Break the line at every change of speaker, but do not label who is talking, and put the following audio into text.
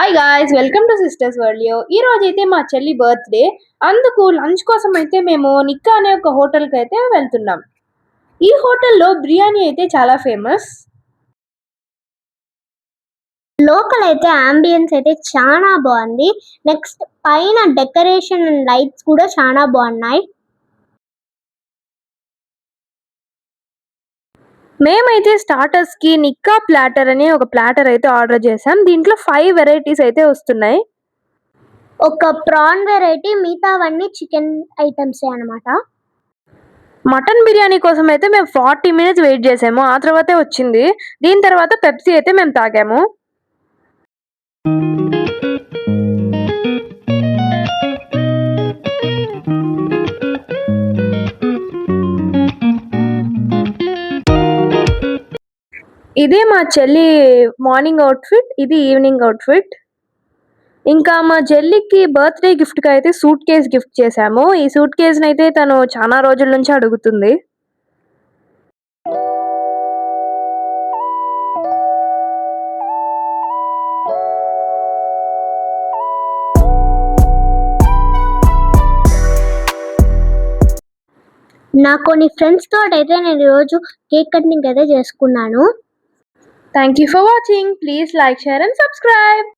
Hi guys, welcome to sisters world. ఈ రోజు అయితే మా చెల్లి బర్త్డే. అందుకు లంచ్ కోసం అయితే మేము నిక్కా అనే ఒక హోటల్కి అయితే వెళ్తున్నాం. ఈ హోటల్లో బిర్యానీ అయితే చాలా ఫేమస్.
లోకల్ అయితే అంబియన్స్ అయితే చాలా బాగుంది. నెక్స్ట్ పైన డెకరేషన్ అండ్ లైట్స్ కూడా చాలా బాగున్నాయి.
మేమైతే స్టార్టర్స్ కి నిక్కా ప్లాటర్ అనే ఒక ప్లాటర్ అయితే ఆర్డర్ చేసాం. దీంట్లో 5 వెరైటీస్ అయితే వస్తున్నాయి.
ఒక ప్రాన్ వెరైటీ, మిగతావన్నీ చికెన్ ఐటమ్స్ అన్నమాట.
మటన్ బిర్యానీ కోసం అయితే మేము 40 మినిట్స్ వెయిట్ చేసాము. ఆ తర్వాతే వచ్చింది. దీని తర్వాత పెప్సీ అయితే మేము తాగాము. ఇదే మా చెల్లి మార్నింగ్ అవుట్ఫిట్, ఇది ఈవినింగ్ అవుట్ఫిట్. ఇంకా మా చెల్లికి బర్త్డే గిఫ్ట్‌గా అయితే సూట్ కేస్ గిఫ్ట్ చేశాము. ఈ సూట్ కేస్‌నైతే తను చాలా రోజుల నుంచి అడుగుతుంది.
నా కొన్ని ఫ్రెండ్స్ తోటి అయితే నేను ఈరోజు కేక్ కటింగ్ అయితే చేసుకున్నాను.
Thank you for watching. Please like, share and subscribe.